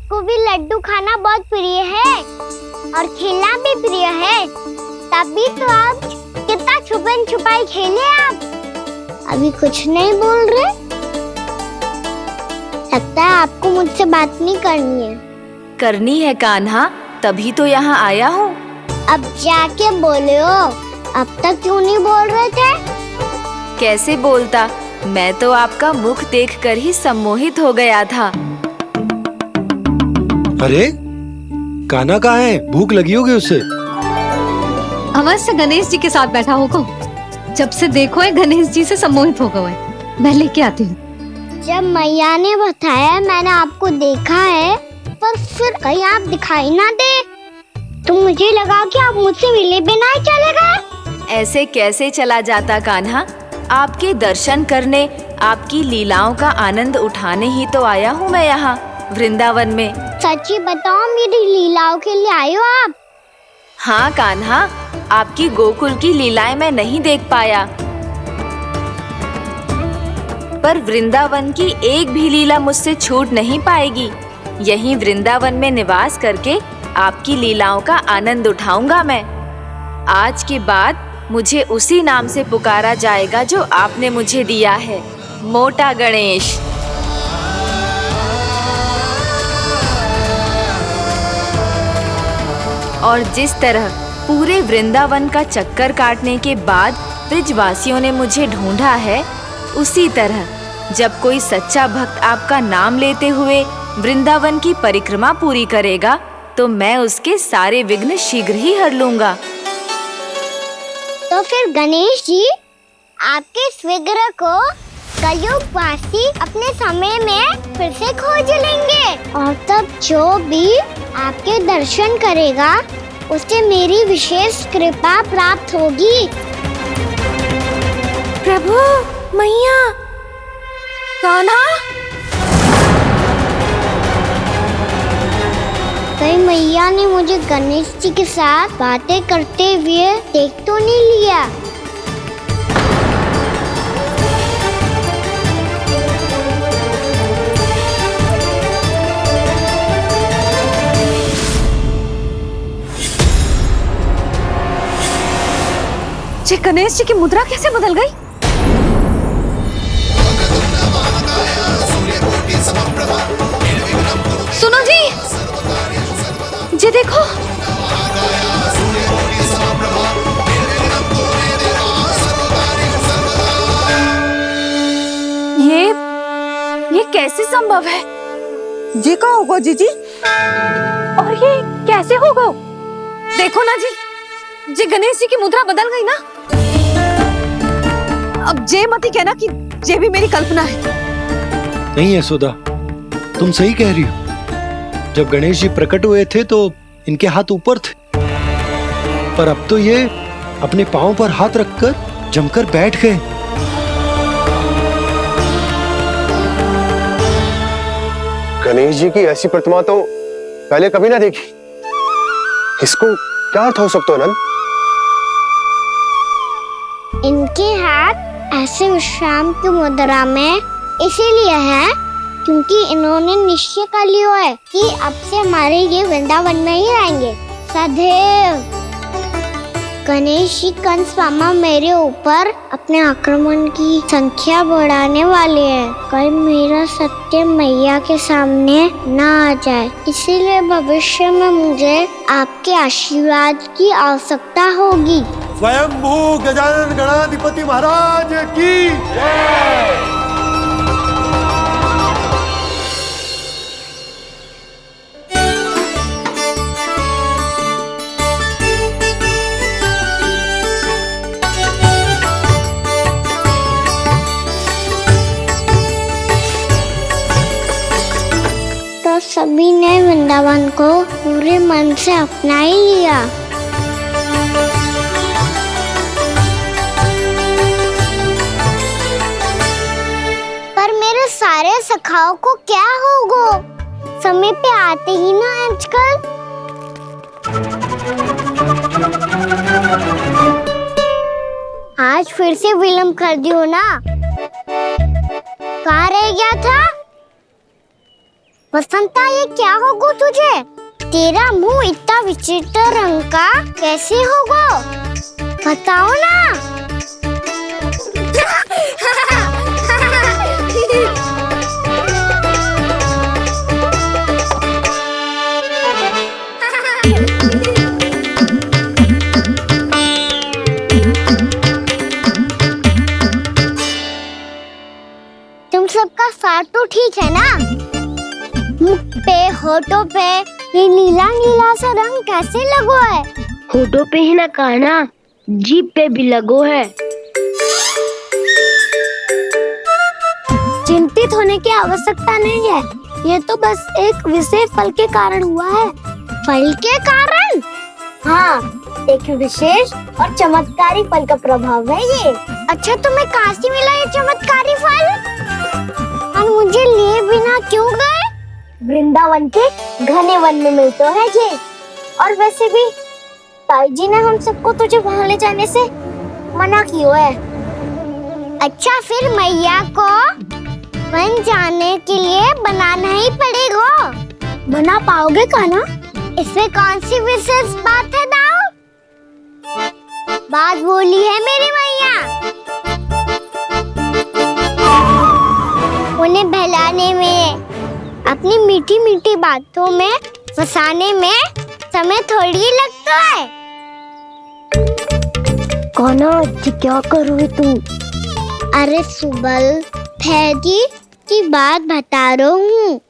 आपको भी लड्डू खाना बहुत प्रिय है और खेलना भी प्रिय है, तभी तो आप कितना छुपन छुपाई खेले। आप अभी कुछ नहीं बोल रहे, लगता है आपको मुझसे बात नहीं करनी है। करनी है कान्हा, तभी तो यहाँ आया हूँ। अब जाके बोलो, अब तक क्यों नहीं बोल रहे थे? कैसे बोलता, मैं तो आपका मुख देखकर ही सम्मोहित हो गया था। अरे कान्हा कहाँ है? भूख लगी होगी उसे। हमारे से गणेश जी के साथ बैठा होगा, जब से देखो है गणेश जी से सम्मोहित हो गए। मैं लेके आती हूँ। जब मैया ने बताया मैंने आपको देखा है, पर फिर कहीं आप दिखाई ना दे तो मुझे लगा कि आप मुझसे मिले बिना ही चले गए। ऐसे कैसे चला जाता कान्हा, आपके दर्शन करने, आपकी लीलाओं का आनंद उठाने ही तो आया हूँ मैं यहाँ वृंदावन में। सच्ची बताओ, मेरी लीलाओं के लिए आए हो आप? हाँ कान्हा, आपकी गोकुल की लीलाएं मैं नहीं देख पाया, पर वृंदावन की एक भी लीला मुझसे छूट नहीं पाएगी। यहीं वृंदावन में निवास करके आपकी लीलाओं का आनंद उठाऊंगा मैं। आज के बाद मुझे उसी नाम से पुकारा जाएगा जो आपने मुझे दिया है, मोटा गणेश। और जिस तरह पूरे वृंदावन का चक्कर काटने के बाद ब्रिजवासियों ने मुझे ढूंढा है, उसी तरह जब कोई सच्चा भक्त आपका नाम लेते हुए वृंदावन की परिक्रमा पूरी करेगा, तो मैं उसके सारे विघ्न शीघ्र ही हर लूंगा। तो फिर गणेश जी, आपके इस विग्रह को कलयुगवासी अपने समय में फिर से खोज लेंगे, और तब जो भी आपके दर्शन करेगा उसे मेरी विशेष कृपा प्राप्त होगी। प्रभु, मैया, कान्हा। कहीं मैया ने मुझे गणेश जी के साथ बातें करते हुए देख तो नहीं लिया? ये गणेश जी की मुद्रा कैसे बदल गई? सुनो जी, ये देखो। ये कैसे संभव है? जी का होगा जीजी? और ये कैसे होगा? देखो ना जी, ये गणेश जी की मुद्रा बदल गई ना। अब जे मती कहना कि ये भी मेरी कल्पना है। नहीं यशोदा, तुम सही कह रही हो। जब गणेश जी प्रकट हुए थे तो इनके हाथ ऊपर थे, पर अब तो ये अपने पांव पर हाथ रखकर जमकर बैठ गए। गणेश जी की ऐसी प्रतिमा तो पहले कभी ना देखी। इसको क्या अर्थ हो सकता है नंद? इनके हाथ ऐसे विश्राम की मुद्रा में इसीलिए है क्योंकि इन्होंने निश्चय कर लिया है कि अब से हमारे ये वृंदावन में ही रहेंगे सदैव। गणेश जी कंस मामा मेरे ऊपर अपने आक्रमण की संख्या बढ़ाने वाले हैं, कहीं मेरा सत्य मैया के सामने ना आ जाए। इसीलिए भविष्य में मुझे आपके आशीर्वाद की आवश्यकता होगी। स्वयंभू गजानन गणाधिपति महाराज की जय। तो सभी ने वृंदावन को पूरे मन से अपना ही लिया। पर मेरे सारे सखाओं को क्या होगा? समय पे आते ही ना आजकल। आज फिर से विलंब कर दियो ना। कहाँ रह गया था? बसंता, ये क्या होगा तुझे? तेरा मुंह इतना विचित्र रंग का कैसे होगा? बताओ ना। तुम सबका स्वाद तो ठीक है ना? मुख पे, होठों पे ये नीला नीला सा रंग कैसे लगो है? होठों पे ही ना काना, जीभ पे भी लगो है। चिंतित होने की आवश्यकता नहीं है, ये तो बस एक विशेष फल के कारण हुआ है। फल के कारण? हाँ, एक विशेष और चमत्कारी फल का प्रभाव है ये। अच्छा, तुम्हें कहाँ से मिला ये चमत्कारी फल? और मुझे लिए बिना क्यों गए? वृंदावन के घने वन में मिलते हैं ये। और वैसे भी ताई जी ने हम सबको तुझे वहाँ ले जाने से मना किया है। अच्छा, फिर मैया को वन जाने के लिए बनाना ही पड़ेगा। बना पाओगे कान्हा? इसमें कौन सी विशेष बात है दाऊ? बात बोली है मेरी मैया। उन्हें बहलाने में, अपनी मीठी मीठी बातों में फंसाने में समय थोड़ी लगता है। कान्हा, क्या करोगे तुम? अरे सुबल, फैजी की बात बता रहा हूँ।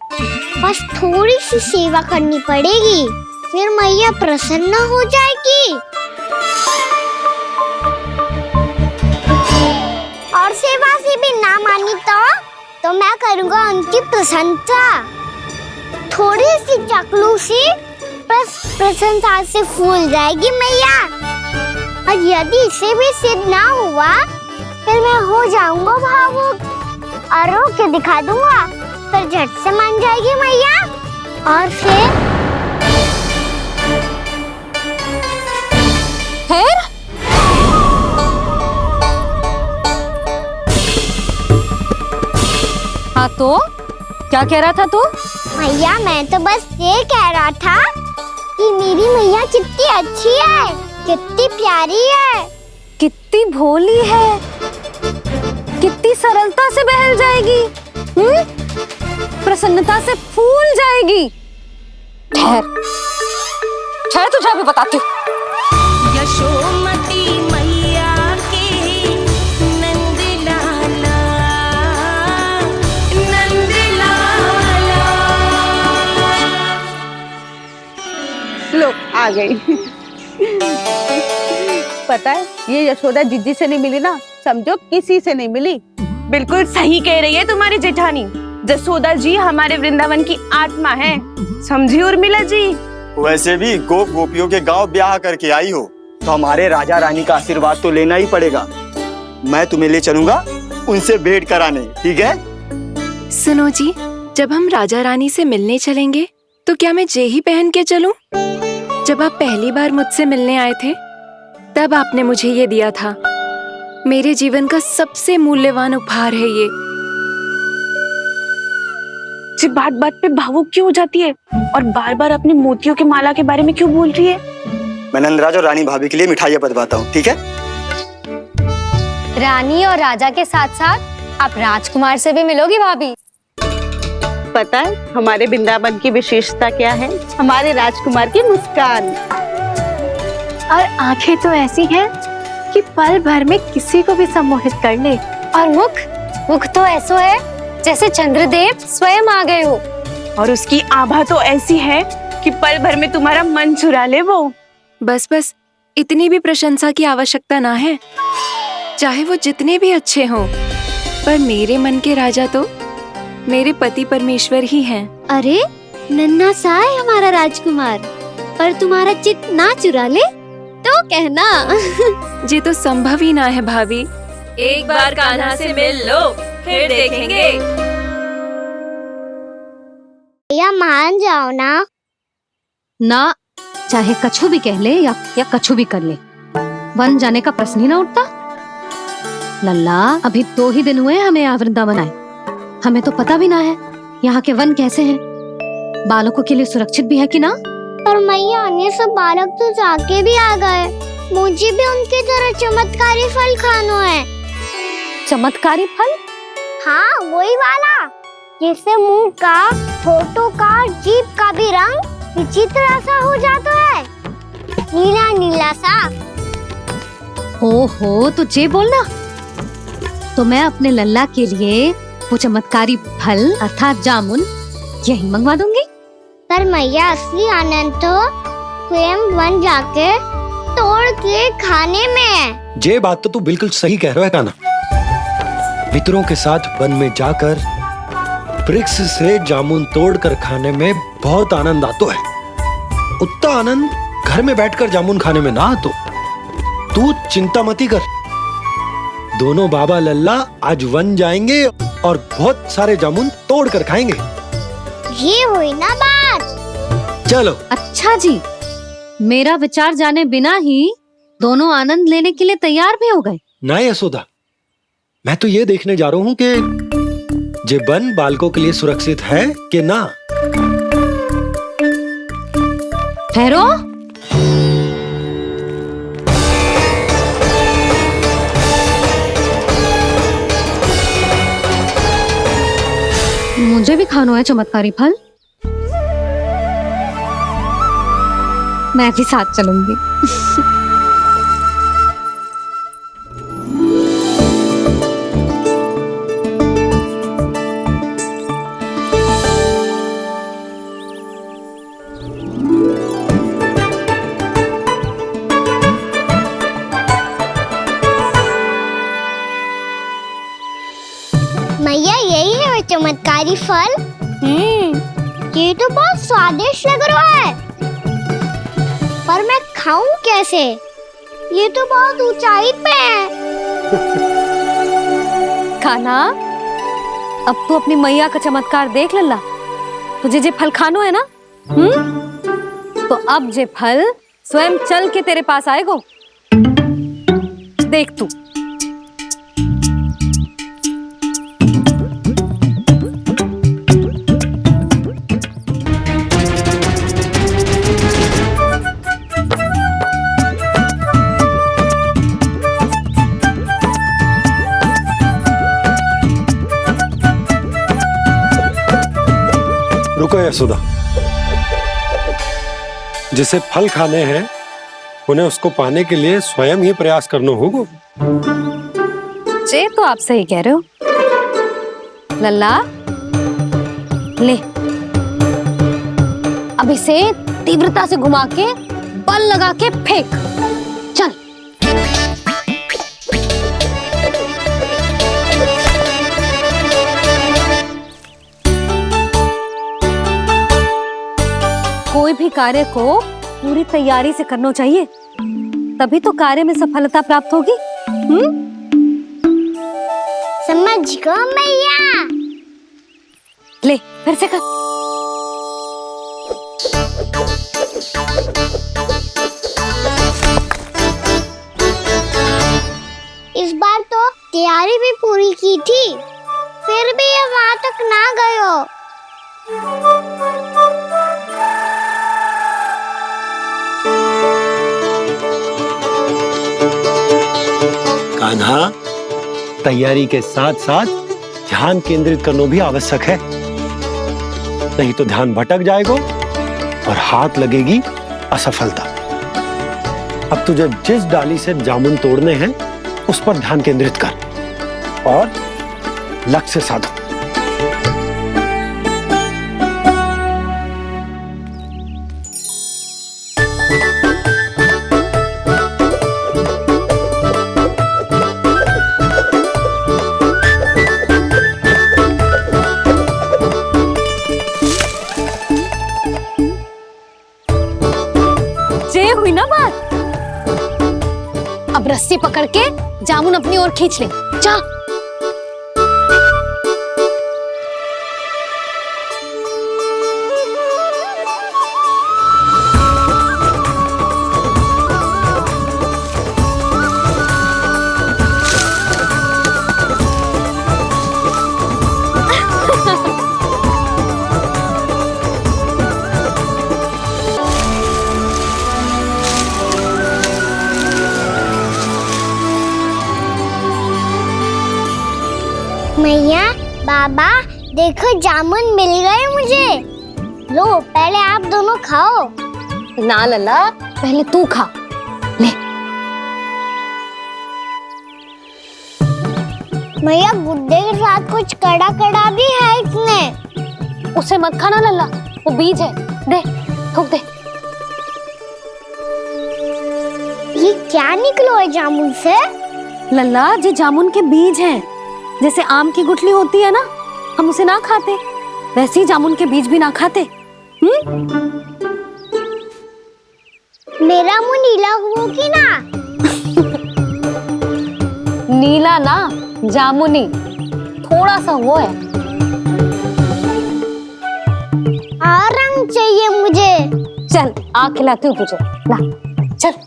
बस थोड़ी सी सेवा करनी पड़ेगी, फिर मैया प्रसन्न हो जाएगी। और सेवा से भी ना मानी तो मैं करूँगा उनकी प्रशंसा। थोड़ी सी चकलूसी बस प्रशंसा से फूल जाएगी मैया। और यदि इसे भी सिद्ध ना हुआ, फिर मैं हो जाऊंगा भावुक और रो के दिखा दूंगा, फिर झट से मान जाएगी मैया। और फिर हाँ तो क्या कह रहा था तू? मैया, मैं तो बस ये कह रहा था कि मेरी मैया कितनी अच्छी है, कितनी प्यारी है, कितनी भोली है, कितनी सरलता से बहल जाएगी, प्रसन्नता से फूल जाएगी। ठहर ठहर, तुझे अभी बताती हूँ। यशोमती मैया के नंद लाला, नंद लाला। लो आ गई। पता है, ये यशोदा जीजी से नहीं मिली ना, समझो किसी से नहीं मिली। बिल्कुल सही कह रही है तुम्हारी जेठानी। जसोदा जी हमारे वृंदावन की आत्मा है, समझी उर्मिला जी। वैसे भी गोप गोपियों के गांव ब्याह करके आई हो, तो हमारे राजा रानी का आशीर्वाद तो लेना ही पड़ेगा। मैं तुम्हें ले चलूंगा उनसे भेंट कराने, ठीक है? सुनो जी, जब हम राजा रानी से मिलने चलेंगे तो क्या मैं जे ही पहन के चलूं? जब आप पहली बार मुझसे मिलने आए थे तब आपने मुझे ये दिया था। मेरे जीवन का सबसे मूल्यवान उपहार है ये। जी बात बात पे भावुक क्यों हो जाती है और बार बार अपने मोतियों के माला के बारे में क्यों बोल रही है? मैं नंदराज और रानी भाभी के लिए मिठाइयाँ बंटवाता हूँ, ठीक है? रानी और राजा के साथ साथ आप राजकुमार से भी मिलोगी भाभी। पता है हमारे वृंदावन की विशेषता क्या है? हमारे राजकुमार की मुस्कान। और आंखें तो ऐसी हैं कि पल भर में किसी को भी सम्मोहित कर ले। और मुख तो ऐसा है जैसे चंद्रदेव स्वयं आ गए हो। और उसकी आभा तो ऐसी है कि पल भर में तुम्हारा मन चुरा ले वो। बस बस, इतनी भी प्रशंसा की आवश्यकता ना है। चाहे वो जितने भी अच्छे हों, पर मेरे मन के राजा तो मेरे पति परमेश्वर ही हैं। अरे नन्हा सा है हमारा राजकुमार, पर तुम्हारा चित्त ना चुरा ले तो कहना। ये तो संभव ही ना है भाभी। एक बार कान्हा से मिल लो, फिर देखेंगे। या मान जाओ ना, चाहे कछु भी कह ले या कछु भी कर ले, वन जाने का प्रश्न ही ना उठता। लल्ला, अभी 2 ही दिन हुए हमें यहाँ वृंदावन आए, हमें तो पता भी ना है यहाँ के वन कैसे हैं। बालकों के लिए सुरक्षित भी है कि ना? पर मैया अन्य सब बालक तो जाके भी आ गए, मुझे भी उनकी तरह चमत्कारी फल खाना है। चमत्कारी फल? हाँ वही वाला, जिससे मुंह का, होठों का, जीभ का भी रंग विचित्र सा हो जाता है, नीला नीला सा। ओहो, तो जे बोलना। तो मैं अपने लल्ला के लिए वो चमत्कारी फल अर्थात जामुन यही मंगवा दूंगी। पर मैया असली आनंद तो स्वयं वन जाके तोड़ के खाने में है। ये बात तो तू बिल्कुल सही कह रहा है कान्हा। मित्रों के साथ वन में जाकर वृक्ष से जामुन तोड़कर खाने में बहुत आनंद आता है। उतना आनंद घर में बैठकर जामुन खाने में ना आतो। तू चिंता मती कर, दोनों बाबा लल्ला आज वन जाएंगे और बहुत सारे जामुन तोड़कर खाएंगे। ये हुई ना बात। चलो। अच्छा जी, मेरा विचार जाने बिना ही दोनों आनंद लेने के लिए तैयार भी हो गए। ना यशोदा, मैं तो ये देखने जा रहा हूँ कि ये वन बालकों के लिए सुरक्षित है कि ना। ठहरो। मुझे भी खाना है चमत्कारी फल। मैं भी साथ चलूंगी। मैया यही है वो चमत्कारी फल। ये तो बहुत स्वादिष्ट लग रहा है, पर मैं खाऊं कैसे? ये तो बहुत ऊंचाई पे है। कान्हा, अब तू अपनी मैया का चमत्कार देख लल्ला। तुझे जे फल खानो है ना, तो अब जे फल स्वयं चल के तेरे पास आएगो। देख तू। रुको यशोदा, जिसे फल खाने हैं उन्हें उसको पाने के लिए स्वयं ही प्रयास करना होगा। जे तो आप सही कह रहे हो लल्ला। ले, अब इसे तीव्रता से घुमा के बल लगा के फेंक। चल। कोई भी कार्य को पूरी तैयारी से करना चाहिए, तभी तो कार्य में सफलता प्राप्त होगी। समझ गो मैया। ले, फिर से कर। इस बार तो तैयारी भी पूरी की थी, फिर भी ये वहां तक ना गयो। कान्हा, तैयारी के साथ साथ ध्यान केंद्रित करना भी आवश्यक है, नहीं तो ध्यान भटक जाएगा और हाथ लगेगी असफलता। अब तुझे जिस डाली से जामुन तोड़ने हैं उस पर ध्यान केंद्रित कर और लक्ष्य साधो। हुई ना बात। अब रस्सी पकड़ के जामुन अपनी ओर खींच ले। जा। बाबा देखो जामुन मिल गए मुझे। लो पहले आप दोनों खाओ। ना लल्ला, पहले तू खा ले। मैया गुड्डे के साथ कुछ कड़ा कड़ा भी है इसमें। उसे मत खाना लल्ला, वो बीज है। दे, थूक दे। ये क्या निकलो है जामुन से? लल्ला, ये जामुन के बीज हैं। जैसे आम की गुठली होती है ना, हम उसे ना खाते, वैसे ही जामुन के बीज भी ना खाते। मेरा मुंह नीला हुआ कि ना? नीला ना, जामुनी, थोड़ा सा वो है। और रंग चाहिए मुझे। चल आ खिलाती हूँ तुझे, ला चल।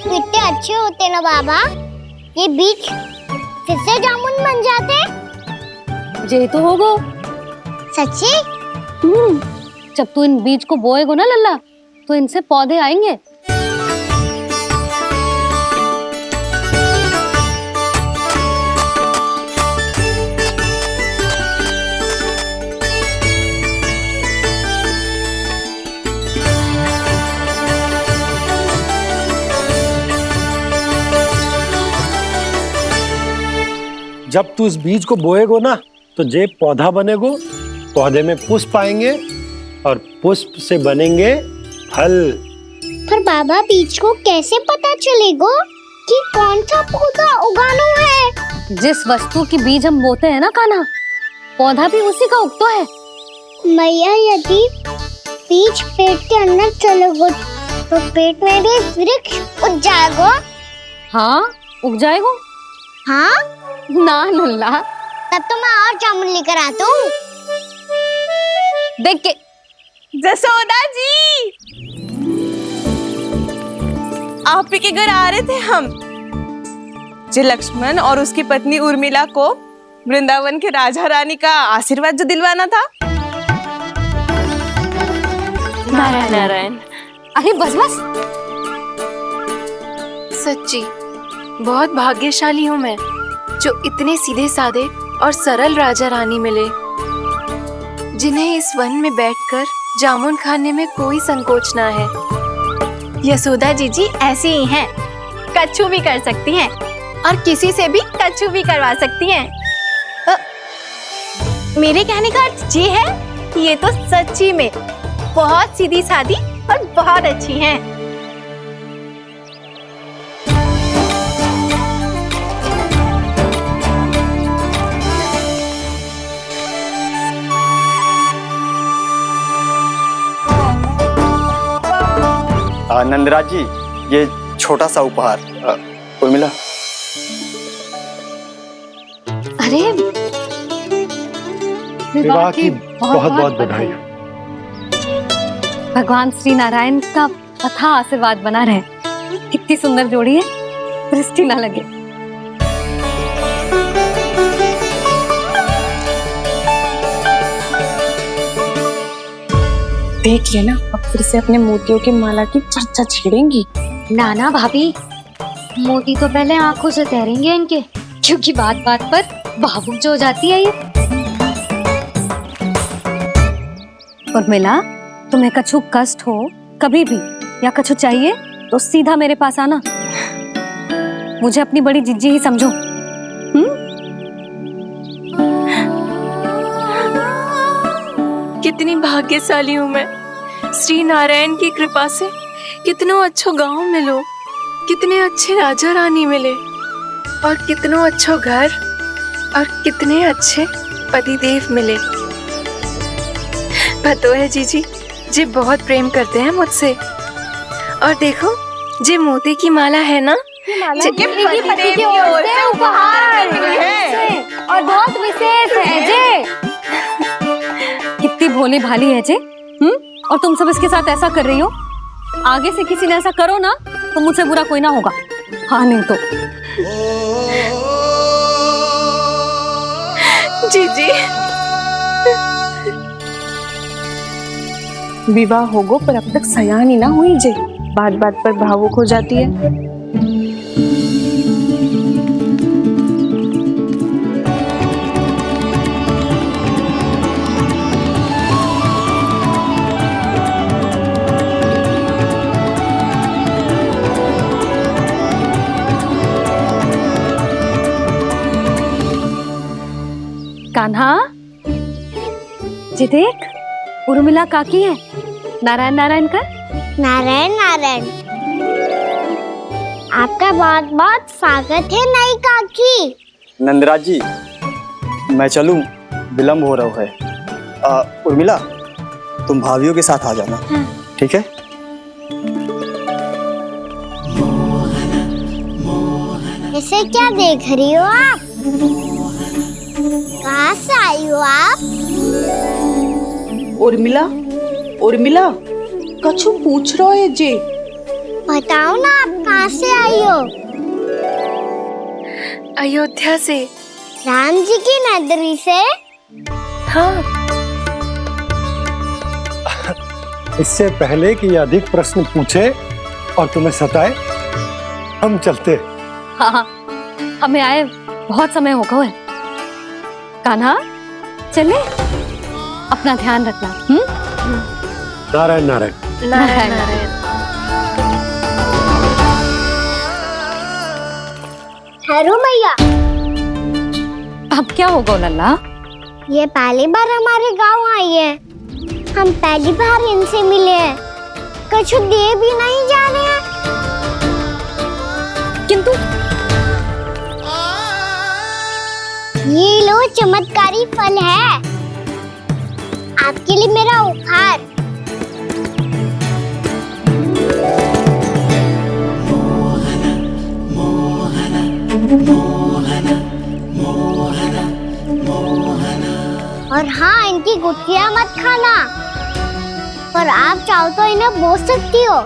कितने अच्छे होते ना बाबा, ये बीज फिर से जामुन बन जाते। जे तो होगो। सच्ची? जब तू इन बीज को बोएगो ना लल्ला, तो इनसे पौधे आएंगे। जब तू इस बीज को बोएगो ना, तो जे पौधा बनेगो, पौधे में पुष्प आएंगे और पुष्प से बनेंगे फल। पर बाबा बीज को कैसे पता चलेगा कि कौन सा पौधा उगाना है? जिस वस्तु की बीज हम बोते हैं ना कान्हा, पौधा भी उसी का उगतो है। मैया यदि बीज पेट के अंदर चलेगा तो पेट में भी वृक्ष उग जाएगा। हाँ, उग जाएगा। हाँ ना लल्ला, तब तो मैं और जामुन लेकर आता हूँ। देख के। जसोदा जी, आप ही के घर आ रहे थे हम। जो लक्ष्मण और उसकी पत्नी उर्मिला को वृंदावन के राजा रानी का आशीर्वाद जो दिलवाना था। नारायण नारायण। अरे बस बस। सच्ची बहुत भाग्यशाली हूँ मैं, जो इतने सीधे साधे और सरल राजा रानी मिले, जिन्हें इस वन में बैठकर जामुन खाने में कोई संकोच ना है। यशोदा जीजी ऐसी ही हैं, कच्छू भी कर सकती हैं और किसी से भी कच्छू भी करवा सकती हैं। मेरे कहने का अर्थ ये है कि ये तो सच्ची में बहुत सीधी सादी और बहुत अच्छी हैं। नंदराज जी, ये छोटा सा उपहार। उर्मिला। अरे विवाह की बहुत बहुत बधाई। भगवान श्री नारायण का अथाह आशीर्वाद बना रहे। कितनी सुंदर जोड़ी है, दृष्टि ना लगे। देख लेना, अब फिर से अपने मोतियों की माला की चर्चा छेड़ेंगी। नाना भाभी, मोती तो पहले आंखों से तैरेंगे इनके, क्योंकि बात बात पर भावुक जो हो जाती है ये। उर्मिला, तुम्हें कछु कष्ट हो कभी भी या कछु चाहिए तो सीधा मेरे पास आना। मुझे अपनी बड़ी जिज्जी ही समझो। कितनी भाग्यशाली हूँ मैं, श्री नारायण की कृपा से कितनों अच्छो गांव मिलो, कितने अच्छे राजा रानी मिले, और कितनों अच्छो घर और कितने अच्छे पतिदेव मिले। पतो है जीजी, जी बहुत प्रेम करते हैं मुझसे। और देखो, जी मोती की माला है ना, पति की ओर से उपहार है और बहुत विशेष है जे। कितनी भोली भाली है जे। और तुम सब इसके साथ ऐसा कर रही हो। आगे से किसी ने ऐसा करो ना तो मुझसे बुरा कोई ना होगा। हाँ नहीं तो। जीजी, विवाह होगो पर अब तक सयान ही ना हुई जे, बात बात पर भावुक हो जाती है। कान्हा जी देख, उर्मिला काकी है। नारायण नारायण कर। नारायण नारायण। आपका बहुत बहुत स्वागत है नई काकी। नंदराज जी, मैं चलूं, विलम्ब हो रहा है। उर्मिला, तुम भाभियों के साथ आ जाना। हाँ। ठीक है। इसे क्या देख रही हो आप? कहाँ से आई हो आप? उर्मिला, उर्मिला, कछु पूछ रहा है जे। बताओ ना, आप कहाँ से आई हो? अयोध्या से। राम जी की नगरी से? हाँ। इससे पहले कि अधिक प्रश्न पूछे और तुम्हें सताए, हम चलते। हाँ, हमें आए बहुत समय हो गया है। कान्हा चले, अपना ध्यान रखना। नारायण नारायण। नारायण नारायण। ठहरू मैया, अब क्या होगा लल्ला? ये पहली बार हमारे गांव आई है। हम पहली बार इनसे मिले हैं। कुछ दे भी नहीं जा रहे हैं। किंतु ये लो, चमत्कारी फल है आपके लिए, मेरा उपहार। और हाँ, इनकी गुठलियां मत खाना। और आप चाहो तो इन्हें बोस सकती हो।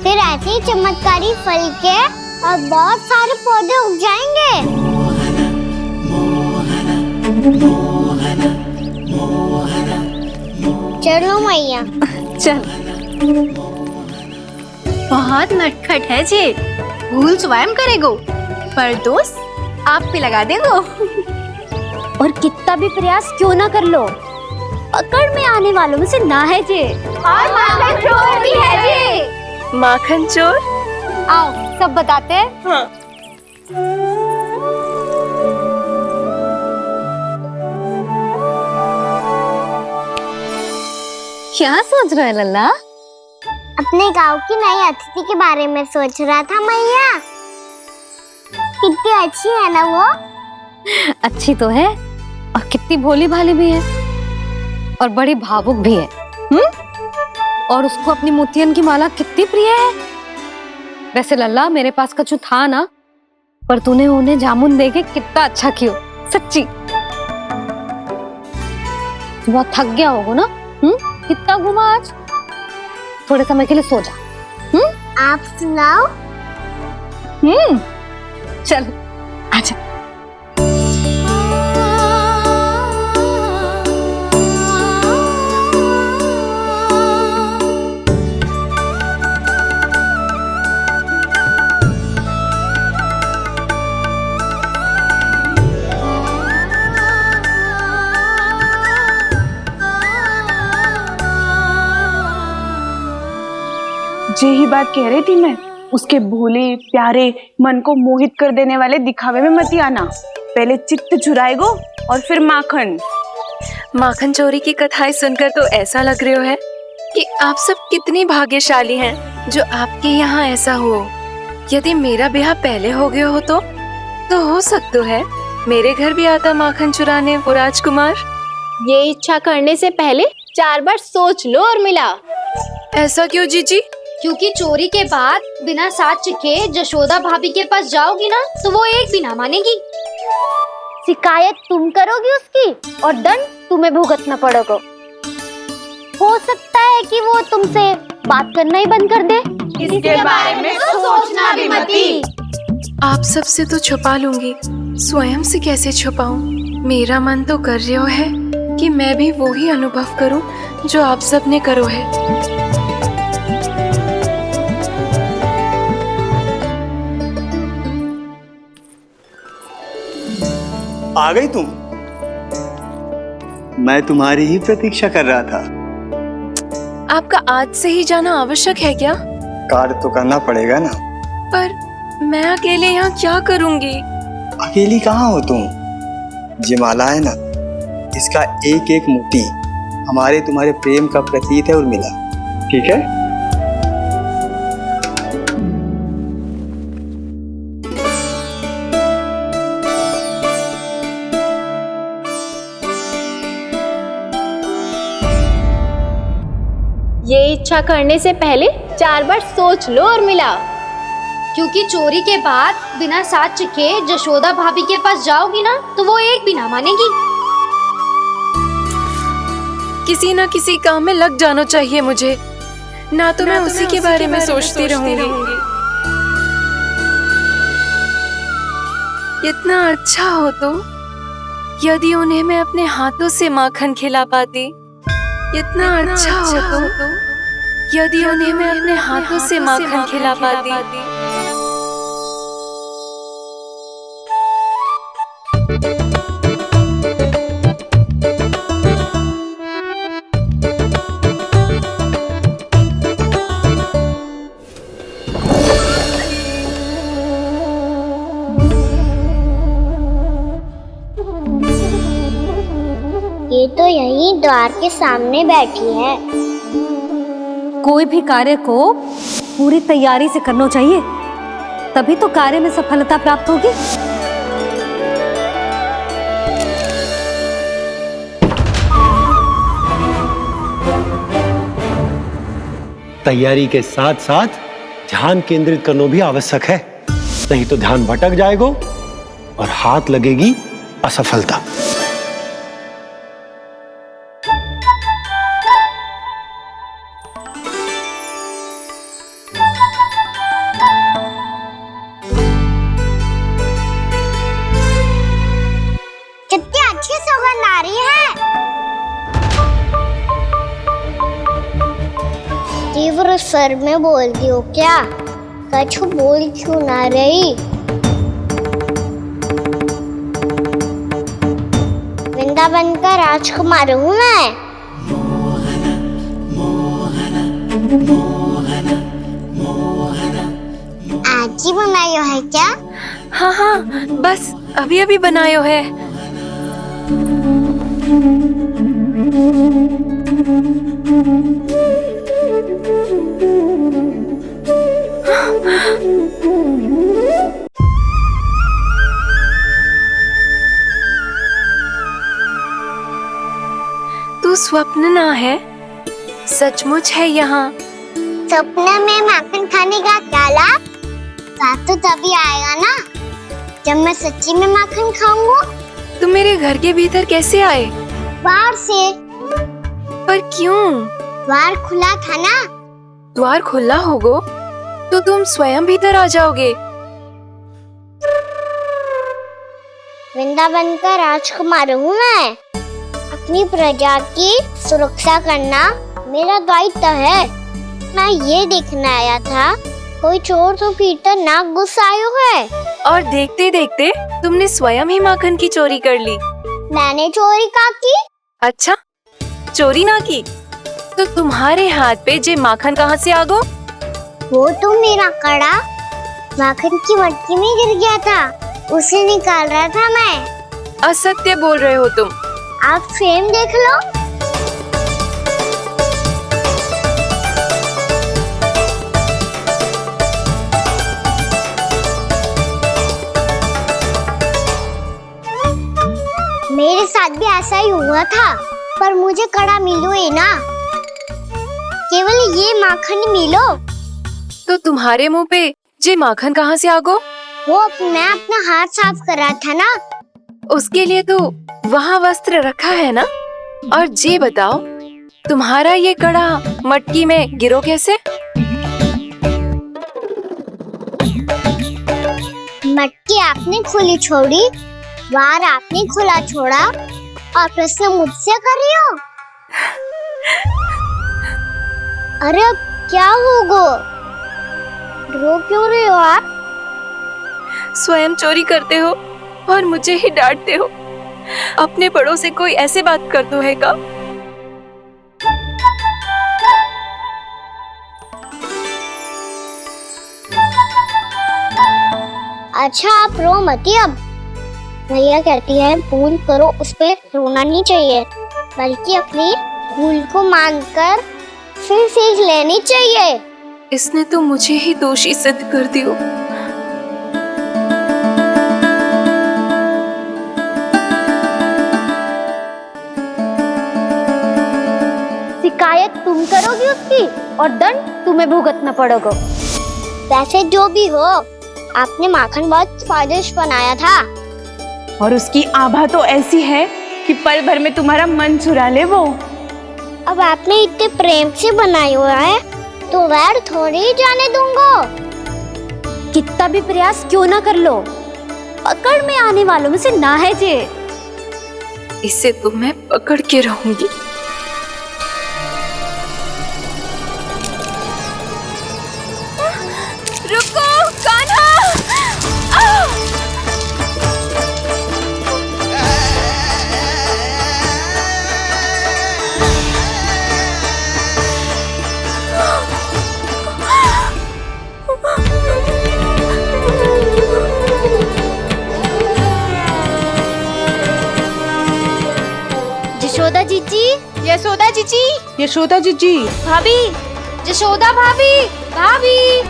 फिर ऐसे ही चमत्कारी फल के और बहुत सारे पौधे उग जाएंगे। चलो मैया। चल। बहुत नटखट है जे, भूल स्वयं करेगो, पर दोस्त आप पे लगा देगो। और कितना भी प्रयास क्यों ना कर लो, पकड़ में आने वालों में से ना है जे। और माखन चोर भी है जे। माखन चोर? आओ सब बताते हैं। हाँ। क्या सोच रहे हैं लल्ला? अपने गांव की नई अतिथि के बारे में सोच रहा था मैया। कितनी अच्छी है ना वो? अच्छी तो है, और कितनी भोली भाली भी है, और बड़ी भावुक भी है। और उसको अपनी मोतियन की माला कितनी प्रिय है। वैसे लल्ला, मेरे पास कछु था ना, पर तूने उन्हें जामुन देके कितना अच्छा किया, सच्ची। बहुत थक गया होगा ना? कितना घुमा आज? थोड़े समय के लिए सो जा। आप सुनाओ। चल आजा। यही बात कह रही थी मैं, उसके भोले प्यारे मन को मोहित कर देने वाले दिखावे में मत आना। पहले चित्त चुराएगो और फिर माखन। माखन चोरी की कथाएं सुनकर तो ऐसा लग रहा है कि आप सब कितनी भाग्यशाली हैं जो आपके यहाँ ऐसा हो। यदि मेरा ब्याह पहले हो गया हो तो हो सकता है मेरे घर भी आता माखन चुराने वो राजकुमार। ये इच्छा करने से पहले 4 बार सोच लो उर्मिला। ऐसा क्यों जीजी? क्योंकि चोरी के बाद बिना साथ चिखे जशोदा भाभी के पास जाओगी ना, तो वो एक भी ना मानेगी। शिकायत तुम करोगी उसकी, और दंड तुम्हें भुगतना पड़ेगा। हो सकता है कि वो तुमसे बात करना ही बंद कर दे। इसके बारे में तो सोचना भी मती। आप सबसे तो छुपा लूंगी, स्वयं से कैसे छुपाऊं? मेरा मन तो कर रहा है कि मैं भी वो ही अनुभव करूं जो आप सब ने करो है। आ गई तुम? मैं तुम्हारी ही प्रतीक्षा कर रहा था। आपका आज से ही जाना आवश्यक है क्या? कार्य तो करना पड़ेगा ना। पर मैं अकेले यहाँ क्या करूँगी? अकेली कहाँ हो तुम? ये माला है ना, इसका एक एक मोती हमारे तुम्हारे प्रेम का प्रतीक है उर्मिला, ठीक है? ये इच्छा करने से पहले 4 बार सोच लो उर्मिला। क्योंकि चोरी के बाद बिना साथ चिखे जशोदा भाभी के पास जाओगी ना तो वो एक भी ना मानेगी। किसी ना किसी काम में लग जाना चाहिए मुझे, ना तो मैं उसी के बारे में सोचती रहूंगी। इतना अच्छा हो तो यदि उन्हें मैं अपने हाथों से माखन खिला पाती। इतना अच्छा हो तो यदि उन्हें मैं अपने हाथों से माखन खिला पाती। ये तो यहीं द्वार के सामने बैठी है। कोई भी कार्य को पूरी तैयारी से करना चाहिए, तभी तो कार्य में सफलता प्राप्त होगी। तैयारी के साथ साथ ध्यान केंद्रित करना भी आवश्यक है, नहीं तो ध्यान भटक जाएगा और हाथ लगेगी असफलता। कितनी अच्छी सुगंध आ रही है। तीव्र स्वर में बोलती हो क्या? कछु बोल क्यों ना रही? वृंदावन का राजकुमार हूँ मैं। आज ही बनायो है क्या? हाँ हाँ, बस अभी अभी बनायो है। तू स्वप्न ना है, सचमुच है यहाँ। सपने में माखन खाने का क्या लाभ? स्वाद तो तभी आएगा ना जब मैं सच्ची में माखन खाऊंगा। तुम मेरे घर के भीतर कैसे आए? बाहर से। पर क्यों? द्वार खुला था ना। द्वार खुला होगा तो तुम स्वयं भीतर आ जाओगे। वृंदावन का राजकुमार हूँ मैं। अपनी प्रजा की सुरक्षा करना मेरा दायित्व है। मैं ये देखने आया था कोई चोर तो भीतर ना घुस आयो है। और देखते देखते तुमने स्वयं ही माखन की चोरी कर ली। मैंने चोरी का की? अच्छा, चोरी ना की तो तुम्हारे हाथ पे जे माखन कहाँ से आ गो? वो तो मेरा कड़ा माखन की मटकी में गिर गया था, उसे निकाल रहा था मैं। असत्य बोल रहे हो तुम। आप फ्रेम देख लो। मेरे साथ भी ऐसा ही हुआ था, पर मुझे कड़ा मिलो ही ना, केवल ये माखन मिलो। तो तुम्हारे मुंह पे जे माखन कहाँ से आ गो? वो मैं अपना हाथ साफ कर रहा था ना। उसके लिए तो वहाँ वस्त्र रखा है ना। और जे बताओ, तुम्हारा ये कड़ा मटकी में गिरो कैसे? मटकी आपने खुली छोड़ी, द्वार आपने खुला छोड़ा, और प्रश्न मुझसे कर रही हो? अरे अब क्या होगा? रो क्यों रहे हो आप? स्वयं चोरी करते हो और मुझे ही डांटते हो। अपने बड़ों से कोई ऐसे बात कर दो है का? अच्छा आप रो मती अब। भैया कहती है भूल करो, उस पे रोना नहीं चाहिए, बल्कि अपनी भूल को मानकर फिर सीख लेनी चाहिए। इसने तो मुझे ही दोषी सिद्ध कर दियो। शिकायत तुम करोगी उसकी और दंड तुम्हें भुगतना पड़ेगा। वैसे जो भी हो, आपने माखन बहुत स्वादिष्ट बनाया था। और उसकी आभा तो ऐसी है कि पल भर में तुम्हारा मन चुरा ले वो। अब आपने इतने प्रेम से बनाया हुआ है तो वैर थोड़ी ही जाने दूंगा। कितना भी प्रयास क्यों ना कर लो, पकड़ में आने वालों में से ना है जे। इसे तो मैं पकड़ के रहूंगी। रुको कान्हा! यशोदा जीजी, यशोदा जीजी, यशोदा जीजी, भाभी, यशोदा भाभी, भाभी।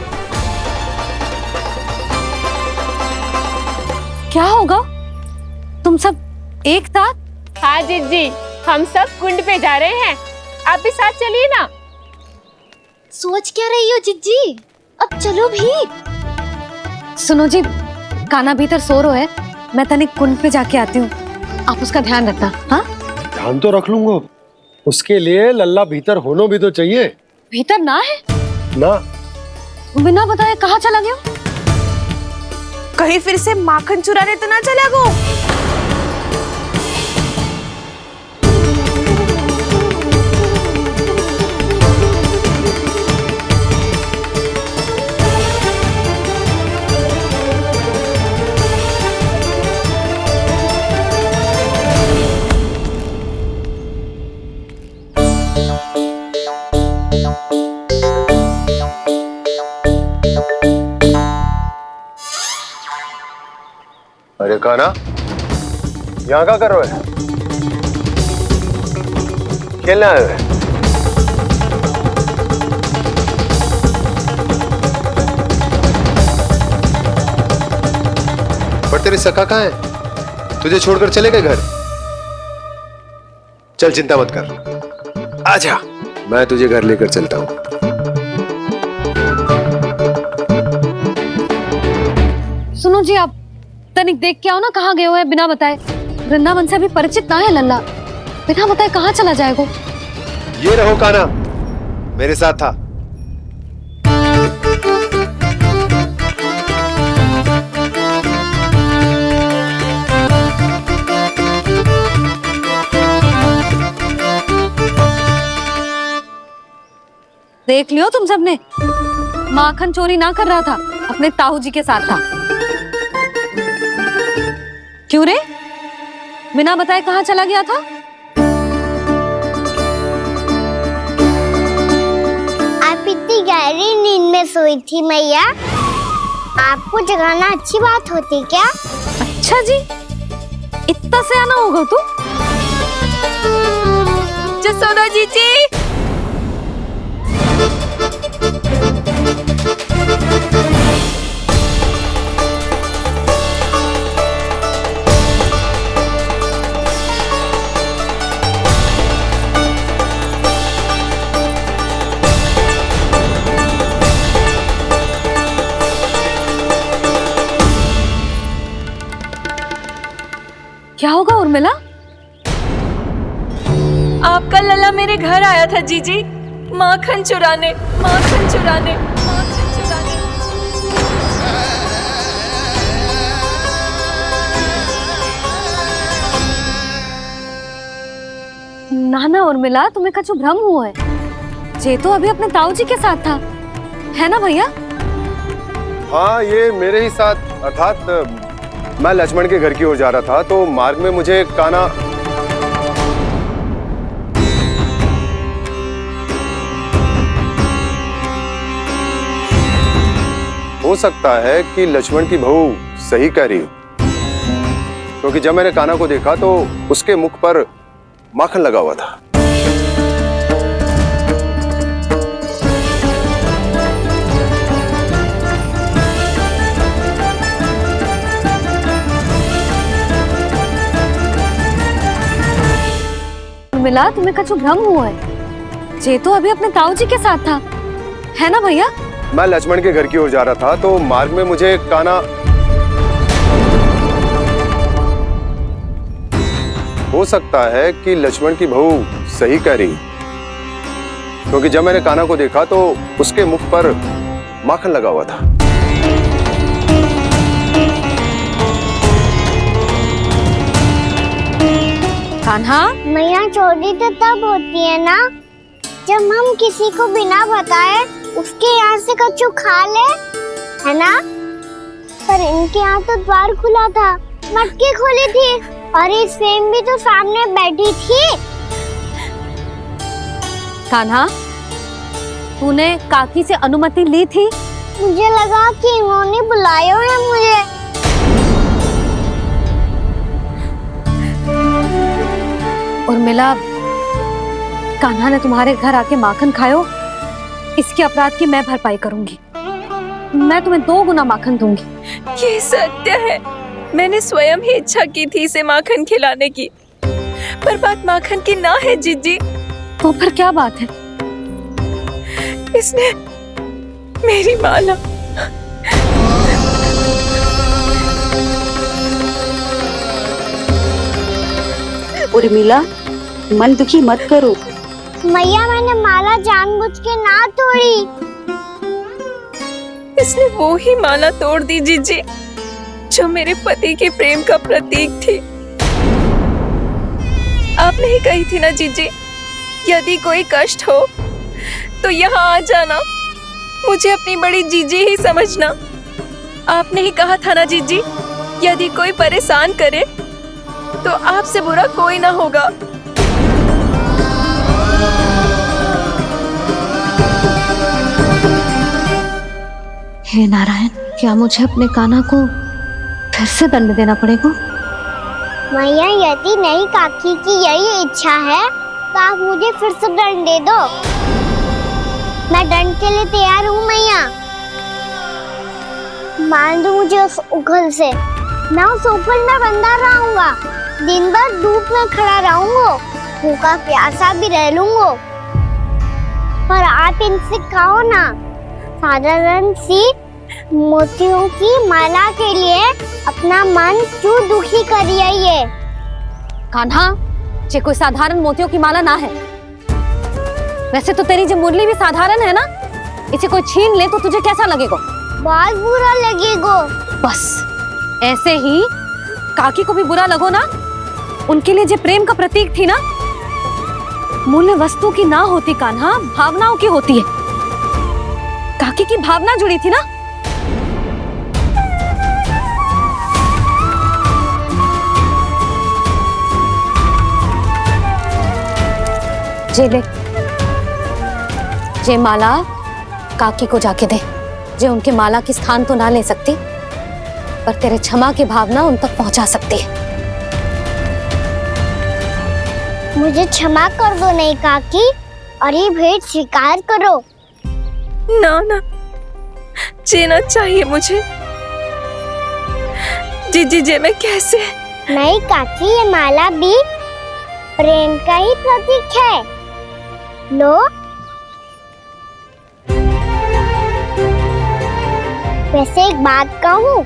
क्या होगा? तुम सब एक साथ? हाँ जीजी, हम सब कुंड पे जा रहे हैं, आप भी साथ चलिए ना। सोच क्या रही हो जिज्जी? अब चलो भी। सुनो जी, कान्हा भीतर सो रो है, मैं तनिक कुंड पे जाके आती हूँ, आप उसका ध्यान रखना। हाँ, ध्यान तो रख लूंगा, उसके लिए लल्ला भीतर होना भी तो चाहिए। भीतर ना है ना? बिना बताए कहाँ चला गया? कहीं फिर से माखन चुराने तो ना चला गो। अरे कान्हा, यहाँ क्या कर रहे हो? खेलने आए हुए? पर तेरे सखा कहाँ है? तुझे छोड़कर चले गए घर? चल चिंता मत कर, आजा, मैं तुझे घर लेकर चलता हूँ। सुनो जी, आप तनिक देख के आओ ना कहाँ गए हुए हैं बिना बताए। वृंदावन से अभी परिचित ना है लल्ला, बिना बताए कहाँ चला जाएगा? ये रहो कान्हा, मेरे साथ था। देख लियो तुम सबने, माखन चोरी ना कर रहा था, अपने ताऊ जी के साथ था। क्यों रे, बिना बताए कहाँ चला गया था? आप इतनी गहरी नींद में सोई थी मैया, आपको जगाना अच्छी बात होती क्या? अच्छा जी, इतना सियाना होगा तू? यशोदा जीजी, क्या होगा उर्मिला? आपका लल्ला मेरे घर आया था जीजी, माखन चुराने, माखन चुराने, माखन चुराने। ना ना उर्मिला, तुम्हें कछु भ्रम हुआ है। जे तो अभी अपने ताऊ जी के साथ था, है ना भैया? हाँ, ये मेरे ही साथ, अर्थात मैं लक्ष्मण के घर की ओर जा रहा था तो मार्ग में मुझे कान्हा हो सकता है कि लक्ष्मण की बहू सही कह रही हो, क्योंकि जब मैंने कान्हा को देखा तो उसके मुख पर माखन लगा हुआ था। मिला, तुम्हें कछु भ्रम हुआ है। जे तो अभी अपने ताऊ जी के साथ था, है ना भैया? मैं लक्ष्मण के घर की ओर जा रहा था तो मार्ग में मुझे कान्हा हो सकता है कि लक्ष्मण की बहू सही कह रही, क्योंकि जब मैंने कान्हा को देखा तो उसके मुख पर माखन लगा हुआ था। कान्हा, मैया चोरी तो तब होती है ना जब हम किसी को बिना बताए उसके यहाँ से कछु खा ले, है ना? पर इनके यहाँ तो द्वार खुला था, मटकी खोली थी और ये सेम भी तो सामने बैठी थी। कान्हा, तूने काकी से अनुमति ली थी? मुझे लगा कि इन्होंने बुलाया है मुझे। उर्मिला, कान्हा ने तुम्हारे घर आके माखन खायो, इसके अपराध की मैं भरपाई करूंगी। मैं तुम्हें 2 गुना माखन दूंगी। ये सत्य है, मैंने स्वयं ही इच्छा की थी इसे माखन खिलाने की, पर बात माखन की ना है जीजी। तो फिर क्या बात है? इसने मेरी माला उर्मिला, मन दुखी मत करो। मैया, मैंने माला जानबूझ के ना तोड़ी। इसने वो ही माला तोड़ दी जीजी जो मेरे पति के प्रेम का प्रतीक थी। आपने ही कही थी ना जीजी, यदि कोई कष्ट हो तो यहाँ आ जाना, मुझे अपनी बड़ी जीजी ही समझना। आपने ही कहा था ना जीजी, यदि कोई परेशान करे तो आपसे बुरा कोई ना होगा। हे नारायण, क्या मुझे अपने कान्हा को फिर से दंड देना पड़ेगा? मैया, यदि नहीं काकी की यही इच्छा है तो आप मुझे फिर से दंड दे दो। मैं दंड के लिए तैयार हूँ मैया। मान दो मुझे उस उखल से, मैं उस ऊपर में बंधा रहूंगा, दिन भर धूप में खड़ा रहूंगा, भूखा प्यासा भी रह लूंगा। पर आप इनसे कहो ना, साधारण सी मोतियों की माला के लिए अपना मन क्यों दुखी करिए? कान्हा, ये कोई साधारण मोतियों की माला ना है। वैसे तो तेरी जो मुरली भी साधारण है ना, इसे कोई छीन ले तो तुझे कैसा लगेगा? बहुत बुरा लगेगा। बस ऐसे ही काकी को भी बुरा लगो ना। उनके लिए जो प्रेम का प्रतीक थी ना, मूल्य वस्तु की ना होती कान्हा, भावनाओं की होती है। काकी की भावना जुड़ी थी ना। जे ले, जे माला काकी को जाके दे। जे उनके माला की स्थान तो ना ले सकती, पर तेरे क्षमा की भावना उन तक पहुंचा सकती है। मुझे क्षमा कर दो नहीं काकी, और ये भेंट स्वीकार करो। ना ना, जीना चाहिए मुझे। जीजी जे मैं कैसे? नहीं काकी, ये माला भी प्रेम का ही प्रतीक है। लो, वैसे एक बात कहूँ,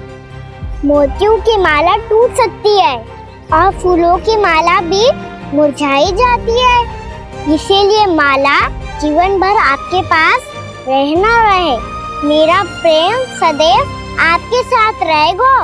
मोतियों की माला टूट सकती है और फूलों की माला भी मुरझाई जाती है। इसीलिए माला जीवन भर आपके पास रहना रहे। मेरा प्रेम सदैव आपके साथ रहेगा।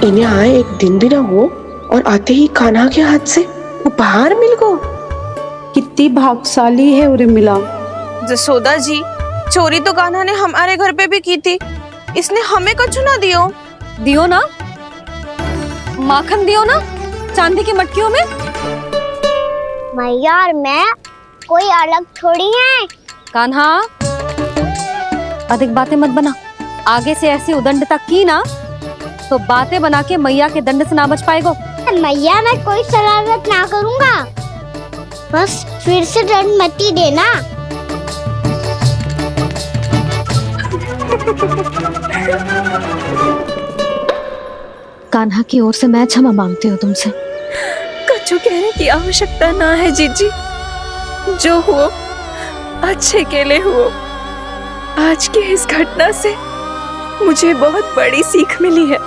इन्हें आए एक दिन भी ना हो और आते ही कान्हा के हाथ से उपहार मिल गो। कितनी भाग्यशाली है उर्मिला। जसोदा जी, चोरी तो कान्हा ने हमारे घर पे भी की थी, इसने हमें कछु ना दियो। दियो ना, माखन दियो ना चांदी की मटकियों में। मैया और मैं कोई अलग थोड़ी हैं। कान्हा, अधिक बातें मत बना। आगे से ऐसी उदंडता की ना तो बातें बना के मैया के दंड से ना बच पाएगो। मैया, मैं कोई शरारत ना करूंगा, बस फिर से दंड मत ही देना। कान्हा की ओर से मैं क्षमा मांगती हूँ तुमसे। कछु कहने की आवश्यकता ना है जीजी, जो हुआ अच्छे के लिए हुआ। आज की इस घटना से मुझे बहुत बड़ी सीख मिली है।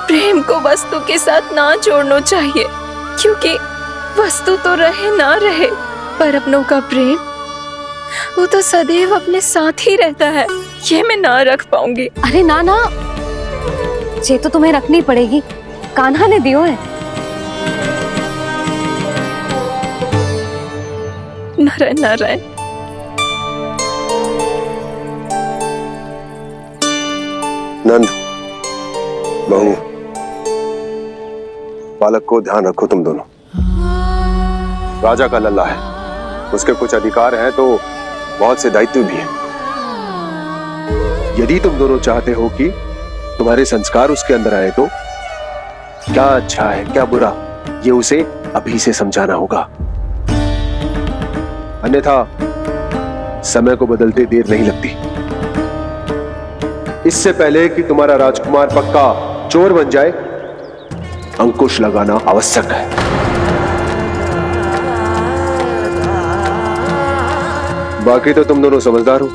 प्रेम को वस्तु के साथ ना जोड़ना चाहिए, क्योंकि वस्तु तो रहे ना रहे, पर अपनों का प्रेम वो तो सदैव अपने साथ ही रहता है। ये मैं ना रख पाऊंगी। अरे ना ना, ये तो तुम्हें रखनी पड़ेगी। कान्हा ने दियो है। नारायण नारायण। नंद, बहू, बालक को ध्यान रखो तुम दोनों। राजा का लल्ला है, उसके कुछ अधिकार हैं तो बहुत से दायित्व भी हैं। यदि तुम दोनों चाहते हो कि तुम्हारे संस्कार उसके अंदर आए तो क्या अच्छा है क्या बुरा, ये उसे अभी से समझाना होगा। अन्यथा समय को बदलते देर नहीं लगती। इससे पहले कि तुम्हारा राजकुमार पक्का चोर बन जाए, अंकुश लगाना आवश्यक है। बाकी तो तुम दोनों समझदार हो।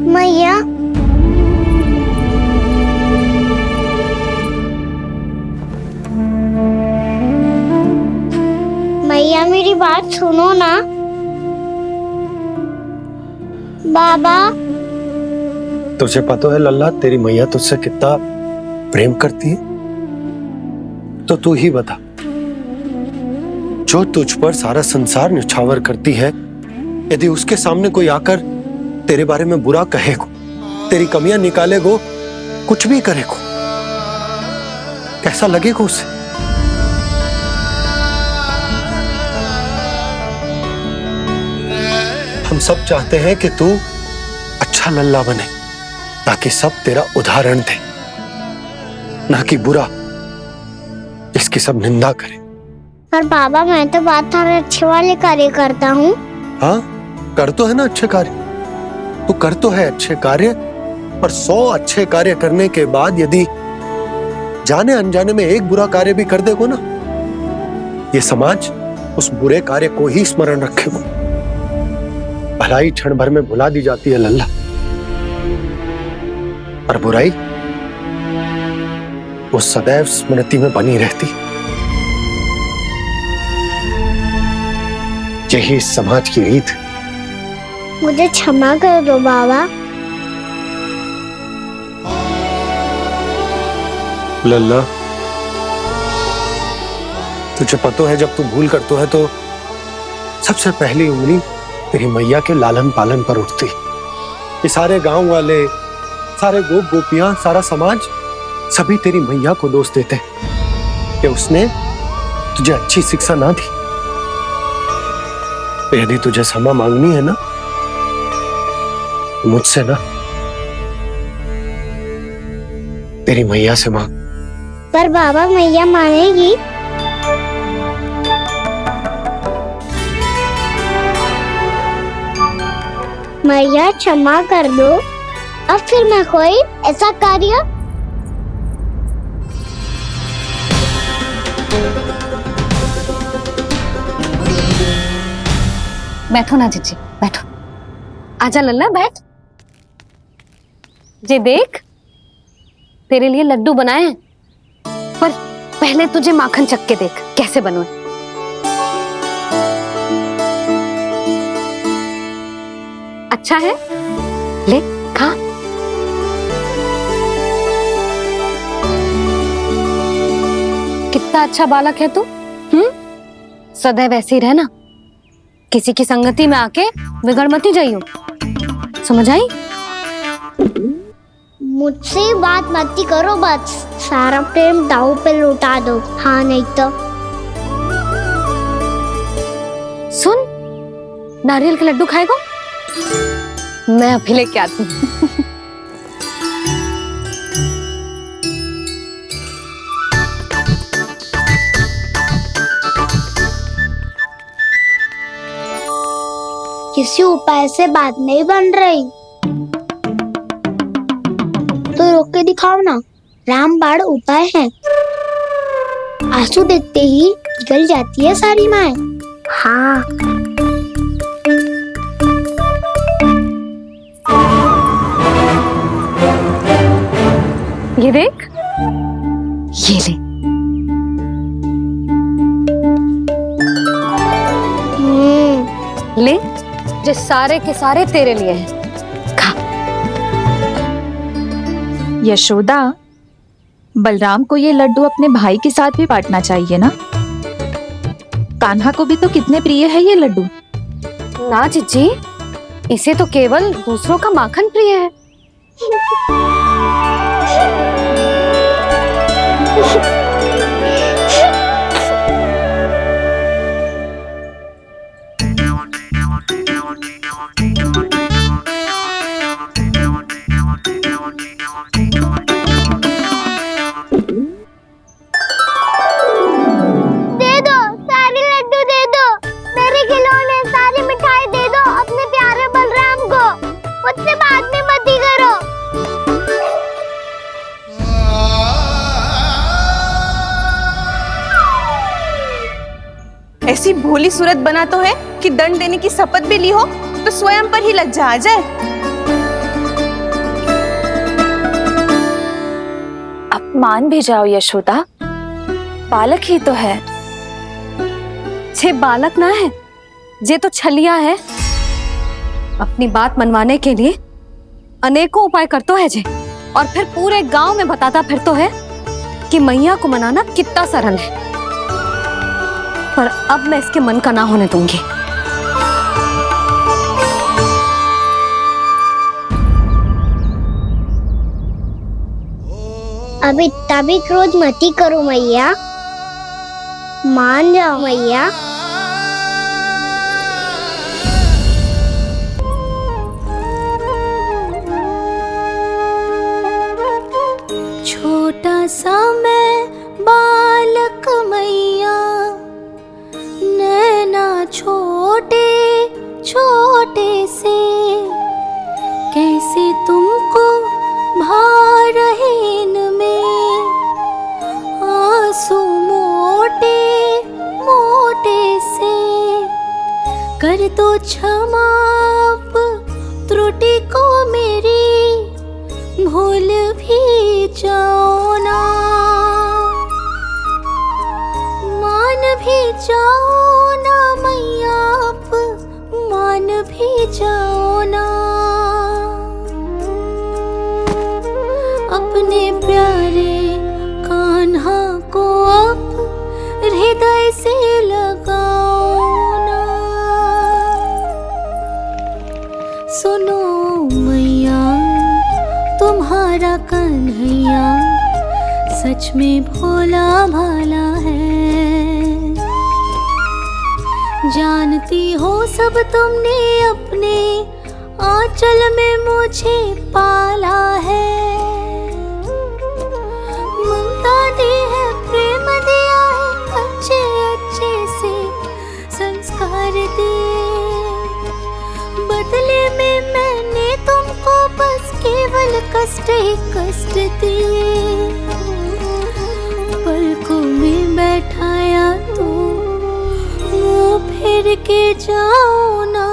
मैया, मैया मेरी बात सुनो ना। बाबा, तुझे पता है लल्ला, तेरी मैया तुझसे कितना प्रेम करती है, तो तू ही बता, जो तुझ पर सारा संसार न्यौछावर करती है, यदि उसके सामने कोई आकर तेरे बारे में बुरा कहेगो, तेरी कमियां निकालेगो, कुछ भी करेगो, कैसा लगेगा उसे? हम सब चाहते हैं कि तू अच्छा लल्ला बने, ताकि सब तेरा उदाहरण दे, ना कि बुरा जिसकी सब निंदा करे। पर बाबा, मैं तो बात हर अच्छे वाले कार्य करता हूँ। हाँ, कर तो है ना अच्छे कार्य, तू कर तो है अच्छे कार्य, पर 100 अच्छे कार्य करने के बाद यदि जाने अनजाने में एक बुरा कार्य भी कर देगो ना, ये समाज उस बुरे कार्य को ही स्मरण रखेगो। भलाई क्षण भर में भुला दी जाती है लल्ला, और बुराई वो सदैव स्मृति में बनी रहती। यही इस समाज की रीत। मुझे क्षमा कर दो बाबा। लल्ला, तुझे पता है जब तू भूल करतो है तो सबसे पहली उंगली तेरी मैया के लालन पालन पर उठती। ये सारे गांव वाले, सारे गोप गोपियां, सारा समाज सभी तेरी मैया को दोष देते कि उसने तुझे अच्छी शिक्षा ना दी। तो यदि तुझे क्षमा मांगनी है ना, मुझसे ना, तेरी मैया से मांग। पर बाबा, मैया मानेगी? मैया क्षमा कर दो, अब फिर मैं कोई ऐसा कार्य। बैठो ना जीजी, बैठो। आजा लल्ला बैठ। जे देख तेरे लिए लड्डू बनाए हैं, पर पहले तुझे माखन चख के देख कैसे बने। अच्छा है, ले खा। कितना अच्छा बालक है तू। सदैव ऐसे ही रहना, किसी की संगति में आके बिगड़ मत जाइयो, समझ आई? मुझसे बात मत करो, बस सारा प्रेम दाव पे लौटा दो। हाँ नहीं तो सुन, नारियल के लड्डू खाएगा? मैं अभी लेके आती हूँ। किसी उपाय से बात नहीं बन रही तो रोक के दिखाओ ना। रामबाण उपाय है, आंसू देखते ही गल जाती है सारी माए। हाँ ये देख, ये ले। ले, जो सारे के सारे तेरे लिए हैं, खा। यशोदा, बलराम को ये लड्डू अपने भाई के साथ भी बांटना चाहिए ना। कान्हा को भी तो कितने प्रिय है ये लड्डू। ना जीजी, इसे तो केवल दूसरों का माखन प्रिय है। ऐसी भोली सूरत बना तो है कि दंड देने की शपथ भी ली हो तो स्वयं पर ही लज्जा आ जाए। अब मान भी जाओ यशोदा, बालक ही तो है। छे बालक ना है, जे तो छलिया है। अपनी बात मनवाने के लिए अनेकों उपाय करतो है जे, और फिर पूरे गांव में बताता फिरतो है कि मैया को मनाना कितना सरल है। पर अब मैं इसके मन का ना होने दूंगी। अब इतना भी क्रोध मती करो मैया, मान जाओ मैया। छोटा सा मैं बालक मैया, नैना छोटे छोटे से, कैसे तुमको भा रहे इनमें आंसू मोटे मोटे से। कर दो क्षमा त्रुटि को मेरी, भूल भी जाओ ना, मान भी जाओ ना मैया, मान भी जाओ ना। अपने प्यारे कान्हा को अब हृदय से लगाओ ना। सुनो मैया, तुम्हारा कन्हैया सच में भोला भाला है। जानती हो सब तुमने अपने आंचल में मुझे पाला है। ममता दी है, प्रेम दिया है, अच्छे अच्छे से संस्कार दिए। बदले में मैंने तुमको बस केवल कष्ट ही कष्ट दिए। पलकों में बैठाया तो मुँह फेर के जाओ ना,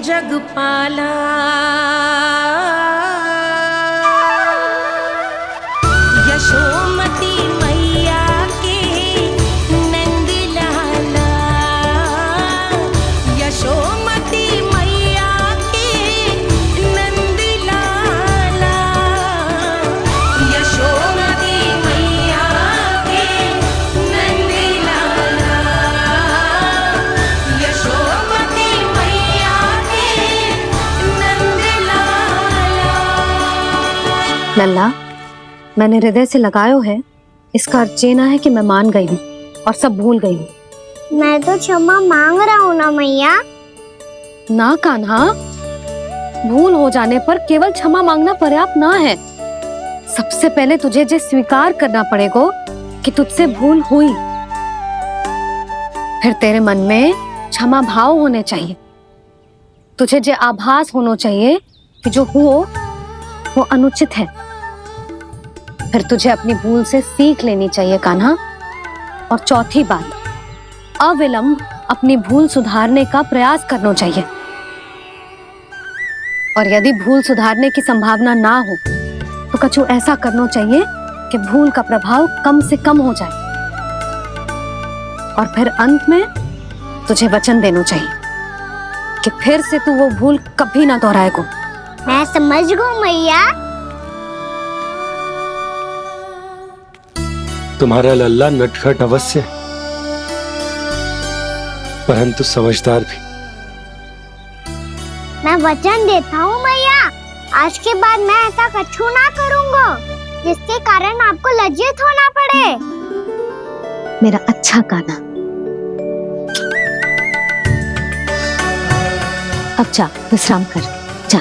जग पाला, यशोमती मैया के नंद लाला, यशोमती मैया के नंद लाला, यशोमती मैया के नंद लाला, यशोमती मैया के नंद लाला। लल्ला, मैंने हृदय से लगायो है, इसका अर्थ ये ना है कि मैं मान गई हूँ और सब भूल गई हूँ। मैं तो क्षमा मांग रहा हूँ ना मैया। ना कान्हा, भूल हो जाने पर केवल क्षमा मांगना पर्याप्त ना है। सबसे पहले तुझे जो स्वीकार करना पड़ेगा कि तुझसे भूल हुई, फिर तेरे मन में क्षमा भाव होने चाहिए। तुझे जो आभास होना चाहिए कि जो हुआ वो अनुचित है। फिर तुझे अपनी भूल से सीख लेनी चाहिए कान्हा। और चौथी बात, अविलंब अपनी भूल सुधारने का प्रयास करना चाहिए। और यदि भूल सुधारने की संभावना ना हो तो कछु ऐसा करना चाहिए कि भूल का प्रभाव कम से कम हो जाए। और फिर अंत में तुझे वचन देना चाहिए कि फिर से तू वो भूल कभी ना दोहराएगा। मैं समझ गई मैया। तुम्हारा लल्ला नटखट अवश्य, परंतु समझदार भी। मैं वचन देता हूँ मैया, आज के बाद मैं ऐसा कछु ना करूँगा जिसके कारण आपको लज्जित होना पड़े। मेरा अच्छा कान्हा, अब जा विश्राम कर, जा।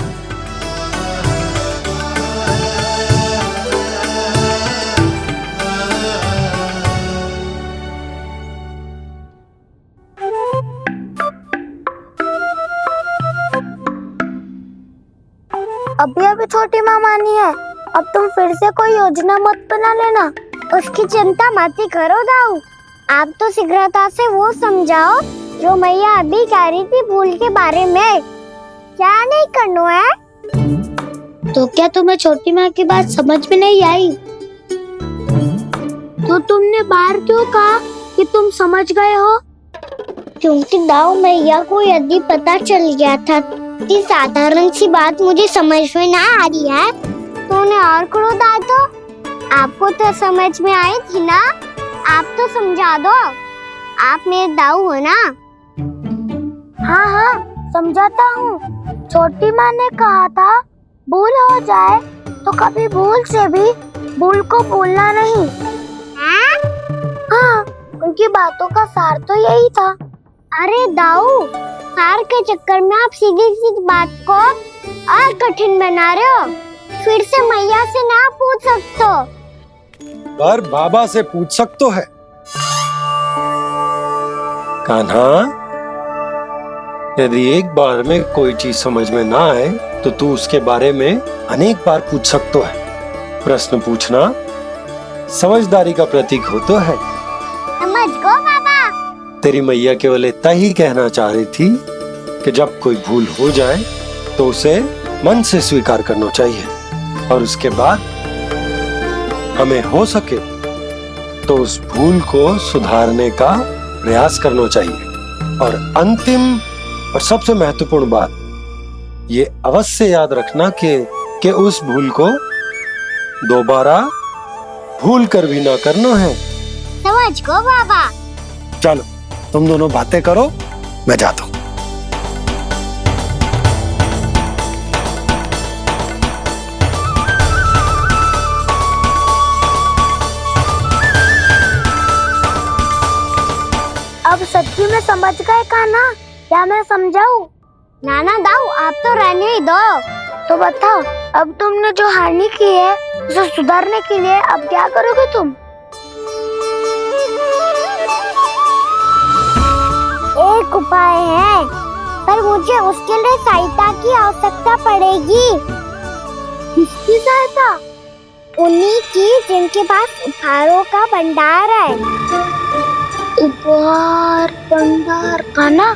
अभी अभी छोटी माँ मानी है, अब तुम फिर से कोई योजना मत बना लेना। उसकी चिंता मत ही करो दाऊ। आप तो शीघ्रता से वो समझाओ जो मैया अभी कह रही थी भूल के बारे में। क्या नहीं करना है? तो क्या तुम्हें छोटी माँ की बात समझ में नहीं आई? तो तुमने बाहर क्यों कहा कि तुम समझ गए हो? क्योंकि दाऊ मैया को यदि पता चल गया था कि साधारण सी बात मुझे समझ में ना आ रही है तो उन्हें और क्रोध आया। तो आपको तो समझ में आई थी ना, आप तो समझा दो। आप मेरे दाऊ हो ना। हाँ हाँ समझाता हूँ। छोटी माँ ने कहा था भूल हो जाए तो कभी भूल से भी भूल को भूलना नहीं। हाँ, उनकी बातों का सार तो यही था। अरे दाऊ, सार के चक्कर में आप सीधी सीधी बात को और कठिन बना रहे हो। फिर से मैया से ना पूछ सकते हो, पर बाबा से पूछ सकते है। कान्हा, यदि एक बार में कोई चीज समझ में ना आए तो तू उसके बारे में अनेक बार पूछ सकते है। प्रश्न पूछना समझदारी का प्रतीक होता है। समझ गो बाबा। तेरी मैया केवल इतना ही कहना चाह रही थी कि जब कोई भूल हो जाए तो उसे मन से स्वीकार करना चाहिए और उसके बाद हमें हो सके तो उस भूल को सुधारने का प्रयास करना चाहिए। और अंतिम और सबसे महत्वपूर्ण बात ये अवश्य याद रखना कि उस भूल को दोबारा भूल कर भी ना करना है। समझ गो बाबा। चलो तुम दोनों बातें करो, मैं जाता हूँ। अब सच्ची में समझ गए कान्हा? क्या मैं समझाऊं? नाना दाऊ, आप तो रहने ही दो। तो बताओ, अब तुमने जो हानि की है उसे सुधारने के लिए अब क्या करोगे तुम? एक उपाय है, पर मुझे उसके लिए सहायता की आवश्यकता पड़ेगी। किसकी सहायता? उन्हीं की जिनके पास उपहारों का भंडार है। उपहार भंडार कान्हा,